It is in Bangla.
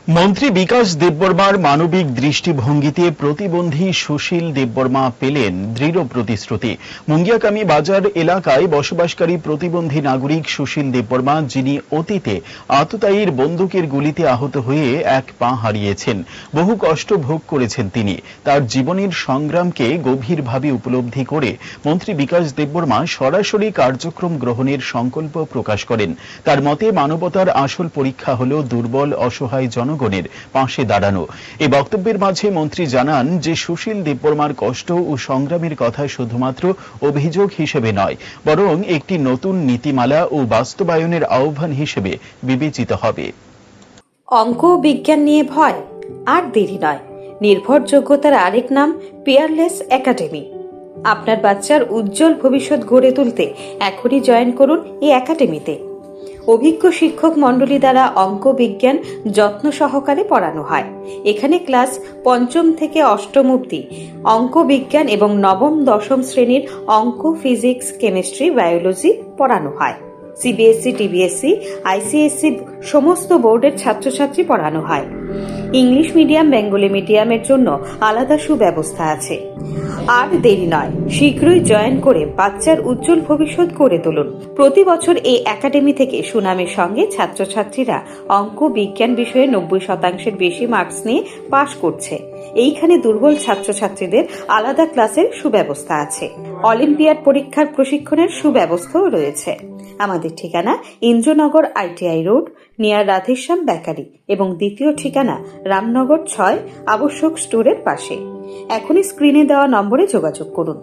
মন্ত্রী বিকাশ দেববর্মার মানবিক দৃষ্টিভঙ্গিতে প্রতিবন্ধী সুশীল দেববর্মা পেলেন দৃঢ় প্রতিশ্রুতি। মুঙ্গিয়াকামী বাজার এলাকায় বসবাসকারী প্রতিবন্ধী নাগরিক সুশীল দেববর্মা, যিনি অতীতে আততায়ীর বন্দুকের গুলিতে আহত হয়ে এক পা হারিয়েছেন, বহু কষ্ট ভোগ করেছেন তিনি। তার জীবনের সংগ্রামকে গভীরভাবে উপলব্ধি করে মন্ত্রী বিকাশ দেববর্মা সরাসরি কার্যক্রম গ্রহণের সংকল্প প্রকাশ করেন। তার মতে, মানবতার আসল পরীক্ষা হল দুর্বল অসহায় জনগণের পাশে দাঁড়ানো। এই বক্তব্যের মাঝে মন্ত্রী জানান যে সুশীল দেববর্মার কষ্ট ও সংগ্রামের কথা শুধুমাত্র অভিযোগ হিসেবে নয়, বরং একটি নতুন নীতিমালা ও বাস্তবায়নের আহ্বান হিসেবে বিবেচিত হবে। অঙ্ক ও বিজ্ঞান নিয়ে ভয় আর দেরি নয়। নির্ভরযোগ্যতার আরেক নাম পিয়ারলেস একাডেমি। আপনার বাচ্চার উজ্জ্বল ভবিষ্যৎ গড়ে তুলতে এখনই জয়েন করুন এই একাডেমিতে। অভিজ্ঞ শিক্ষক মণ্ডলী দ্বারা অঙ্ক বিজ্ঞান যত্ন সহকারে পড়ানো হয়। এখানে ক্লাস ৫ম থেকে ৮ম অবধি অঙ্ক বিজ্ঞান এবং নবম দশম শ্রেণীর অঙ্ক, ফিজিক্স, কেমিস্ট্রি, বায়োলজি পড়ানো হয়। সিবিএসই, টিবিএসই, আইসিএসসি সমস্ত বোর্ডের ছাত্রছাত্রী পড়ানো হয়। ইংলিশ মিডিয়াম, বেঙ্গলি মিডিয়ামের জন্য আলাদা সুব্যবস্থা আছে। আর দেরি নয়, শীঘ্রই জয়েন করে বাচ্চার উজ্জ্বল ভবিষ্যৎ গড়ে তুলুন। প্রতি বছর এই একাডেমি থেকে সুনামের সঙ্গে ছাত্রছাত্রীরা অঙ্ক বিজ্ঞান বিষয়ে ৯০% বেশি মার্কস নিয়ে পাশ করছে। এইখানে দুর্বল ছাত্রছাত্রীদের আলাদা ক্লাসের সুব্যবস্থা আছে। অলিম্পিয়াড পরীক্ষার প্রশিক্ষণের সুব্যবস্থাও রয়েছে। আমাদের ঠিকানা Indranagar ITI road, near Radheshyam bakery, এবং দ্বিতীয় ঠিকানা রামনগর ৬ আবশ্যক স্টোরের পাশে। এখনই স্ক্রিনে দেওয়া নম্বরে যোগাযোগ করুন।